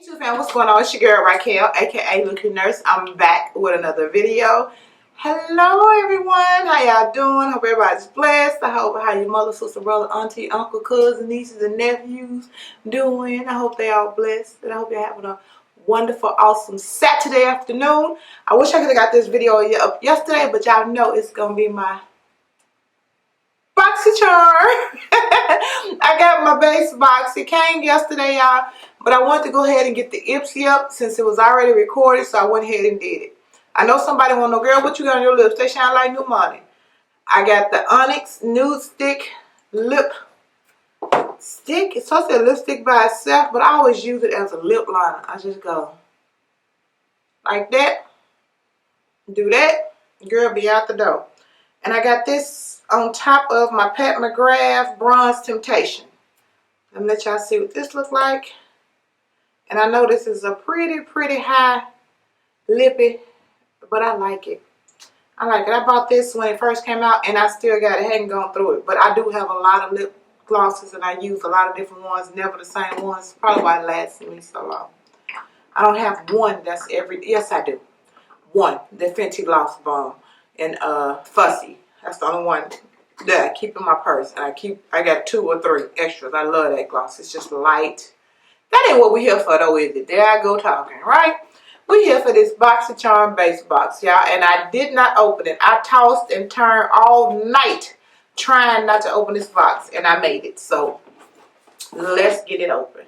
YouTube fam, what's going on? It's your girl Raquel, aka Lilcutenurse. I'm back with another video. Hello everyone, how y'all doing? Hope everybody's blessed. I hope how your mother, sister, brother, auntie, uncle, cousin, nieces, and nephews doing. I hope they all blessed, and I hope you're having a wonderful, awesome Saturday afternoon. I wish I could have got this video up yesterday, but y'all know it's gonna be my Boxycharm. I got my base box. It came yesterday, y'all, but I wanted to go ahead and get the IPSY up since it was already recorded, so I went ahead and did it. I know somebody want to know, girl, what you got on your lips? They shine like new money. I got the Onyx Nude Stick Lip Stick. It's supposed to be a lipstick by itself, but I always use it as a lip liner. I just go like that. Do that. Girl, be out the door. And I got this on top of my Pat McGrath Bronze Temptation. Let me let y'all see what this looks like. And I know this is a pretty high lippy, but I like it. I like it. I bought this when it first came out, and I still got it. I hadn't gone through it. But I do have a lot of lip glosses, and I use a lot of different ones, never the same ones. Probably why it lasts me so long. I don't have one that's yes, I do. One, the Fenty Gloss Bomb and Fussy. That's the only one that I keep in my purse. And I got 2 or 3 extras. I love that gloss. It's just light. That ain't what we here for though, is it? There I go talking, right? We here for this Boxycharm base box, y'all. And I did not open it. I tossed and turned all night trying not to open this box. And I made it. So let's get it open.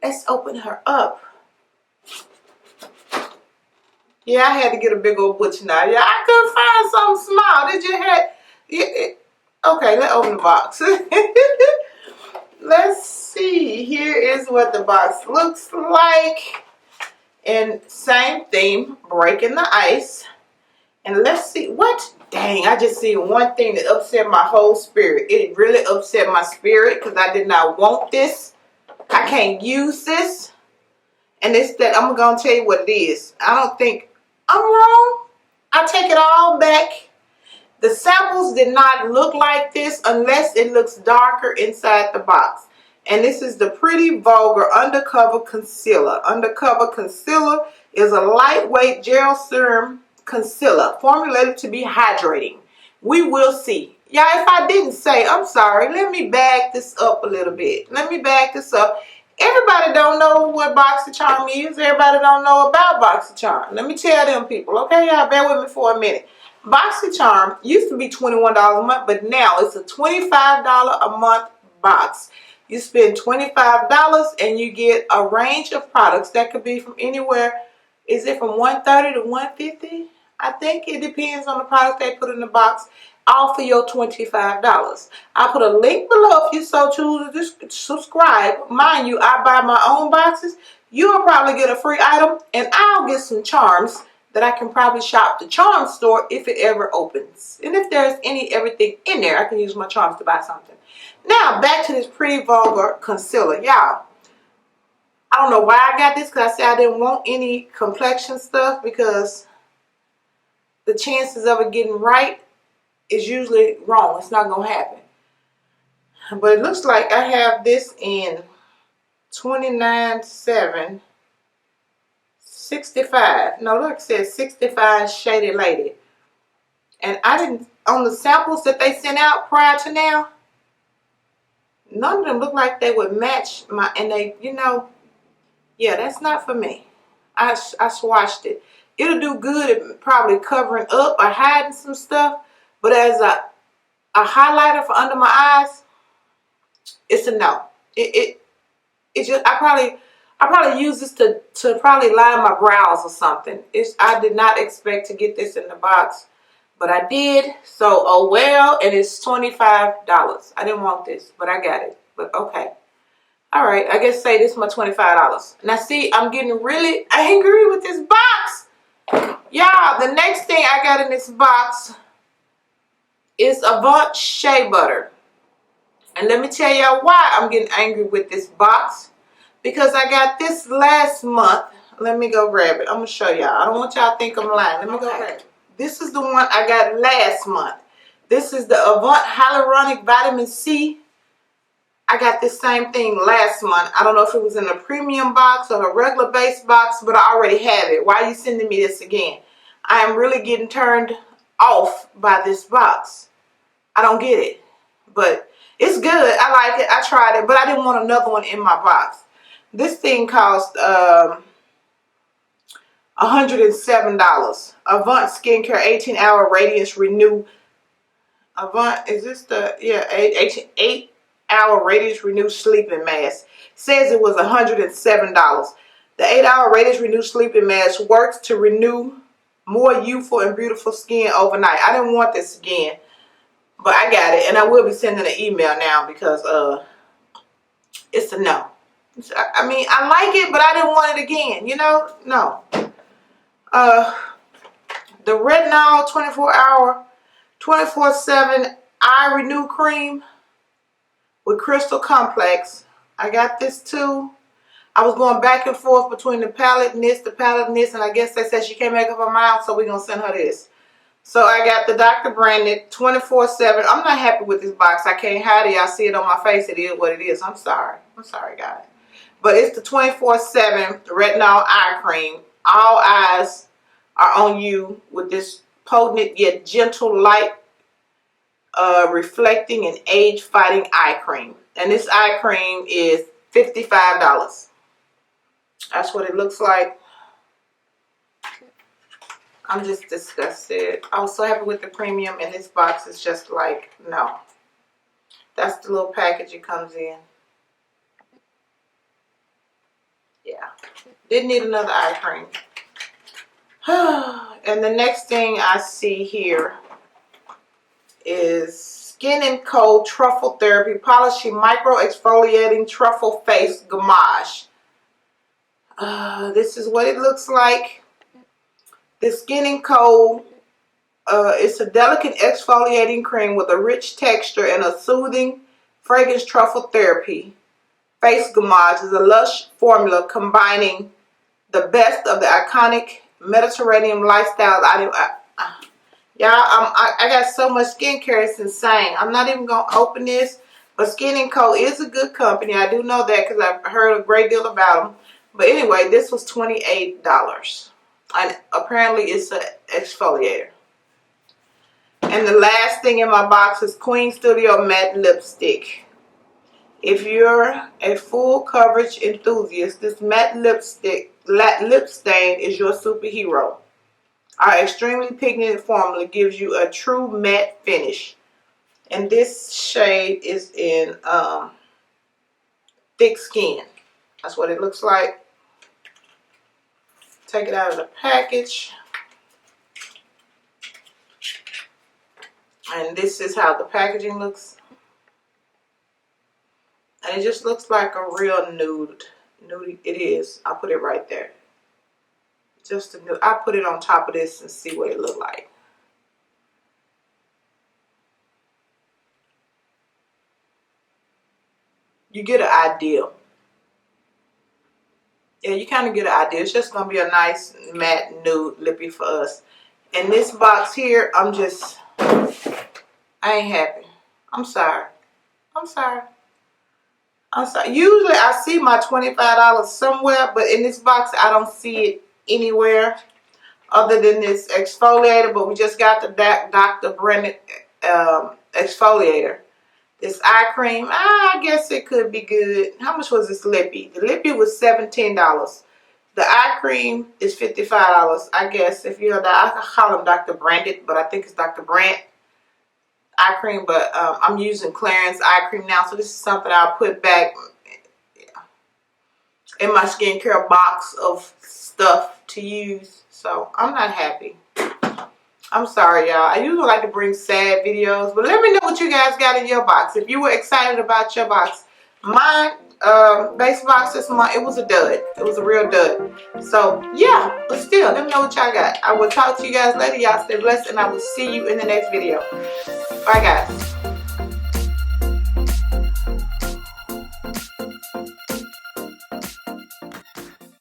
Let's open her up. Yeah, I had to get a big old butcher knife. Yeah, I couldn't find something small. Did you have? Yeah, okay, let's open the box. Let's see. Here is what the box looks like. And same theme, breaking the ice. And let's see. What? Dang, I just see one thing that upset my whole spirit. It really upset my spirit because I did not want this. I can't use this. And it's that I'm going to tell you what it is. I don't think I'm wrong. I take it all back. The samples did not look like this unless it looks darker inside the box. And this is the Pretty Vulgar Undercover Concealer. Undercover Concealer is a lightweight gel serum concealer formulated to be hydrating. We will see. Yeah, if I didn't say, I'm sorry. Let me back this up a little bit. Let me back this up. Everybody don't know what Boxycharm is. Everybody don't know about Boxycharm. Let me tell them people, okay? Y'all bear with me for a minute. Boxycharm used to be $21 a month, but now it's a $25 a month box. You spend $25 and you get a range of products that could be from anywhere. Is it from $130 to $150? I think it depends on the product they put in the box. All for your $25. I'll put a link below if you so choose to subscribe. Mind you, I buy my own boxes. You'll probably get a free item, and I'll get some charms that I can probably shop the charm store if it ever opens. And if there's everything in there, I can use my charms to buy something. Now, back to this Pretty Vulgar Concealer. Y'all, I don't know why I got this, because I said I didn't want any complexion stuff, because the chances of it getting right is usually wrong. It's not going to happen. But it looks like I have this in 29.7, 65. No, look, it says 65 Shaded Lady. And I didn't, on the samples that they sent out prior to now, none of them look like they would match my, and they, you know, yeah, that's not for me. I swatched it. It'll do good at probably covering up or hiding some stuff. But as a highlighter for under my eyes, it's a no. It just, I probably use this to probably line my brows or something. I did not expect to get this in the box, but I did. So oh well, and it's $25. I didn't want this, but I got it. But okay. All right, I guess say this is my $25. Now see, I'm getting really angry with this box. Y'all, the next thing I got in this box is AVANT Shea Butter. And let me tell y'all why I'm getting angry with this box. Because I got this last month. Let me go grab it. I'm going to show y'all. I don't want y'all to think I'm lying. Let me go grab it. This is the one I got last month. This is the AVANT Hyaluronic Vitamin C I got this same thing last month. I don't know if it was in a premium box or a regular base box, but I already have it. Why are you sending me this again? I am really getting turned off by this box. I don't get it, but it's good. I like it. I tried it, but I didn't want another one in my box. This thing cost $107. AVANT Skincare 18-hour Radiance Renew. AVANT, is this the, yeah, 8-hour Radiance Renew Sleeping Mask. Says it was $107. The 8-hour Radiance Renew Sleeping Mask works to renew more youthful and beautiful skin overnight. I didn't want this again, but I got it, and I will be sending an email now because it's a no. I mean, I like it, but I didn't want it again, you know? No. The Retinol 24-hour, 24/7 Eye Renew Cream with Crystal Complex. I got this too. I was going back and forth between the palette and this, and I guess they said she can't make up her mind, so we're going to send her this. So I got the Dr. BRANDT 24/7. I'm not happy with this box. I can't hide it. I see it on my face. It is what it is. I'm sorry. I'm sorry, guys. But it's the 24/7 Retinol Eye Cream. All eyes are on you with this potent yet gentle light reflecting and age fighting eye cream. And this eye cream is $55. That's what it looks like. I'm just disgusted. I was so happy with the premium, and this box is just like, no. That's the little package it comes in. Yeah. Didn't need another eye cream. And the next thing I see here is Skin & Co. Truffle Therapy Polishing Micro Exfoliating Truffle Face Gommage. This is what it looks like. The Skin & Co. It's a delicate exfoliating cream with a rich texture and a soothing fragrance truffle therapy. Face Gommage is a lush formula combining the best of the iconic Mediterranean lifestyle. Y'all, I got so much skincare, it's insane. I'm not even going to open this, but Skin & Co. is a good company. I do know that because I've heard a great deal about them. But anyway, this was $28. And apparently it's an exfoliator. And the last thing in my box is Queen Studio Matte Lipstick. If you're a full coverage enthusiast, this matte lip stain is your superhero. Our extremely pigmented formula gives you a true matte finish. And this shade is in Thick Skin. That's what it looks like. Take it out of the package. And this is how the packaging looks. And it just looks like a real nude. Nude it is. I'll put it right there. Just a nude. I'll put it on top of this and see what it look like. You get an idea. Yeah, you kind of get an idea. It's just going to be a nice matte nude lippy for us. And this box here, I ain't happy. I'm sorry. I'm sorry. I'm sorry. Usually I see my $25 somewhere, but in this box I don't see it anywhere other than this exfoliator. But we just got the Dr. BRANDT exfoliator. This eye cream, I guess it could be good. How much was this lippy? The lippy was $17. The eye cream is $55. I guess if you're I call them Dr. BRANDT, but I think it's Dr. BRANDT eye cream. But I'm using Clarins eye cream now, so this is something I'll put back in my skincare box of stuff to use. So I'm not happy. I'm sorry, y'all. I usually like to bring sad videos, but let me know what you guys got in your box. If you were excited about your box. Mine, base box this month, it was a dud. It was a real dud. So, yeah, but still, let me know what y'all got. I will talk to you guys later. Y'all stay blessed, and I will see you in the next video. Bye, guys.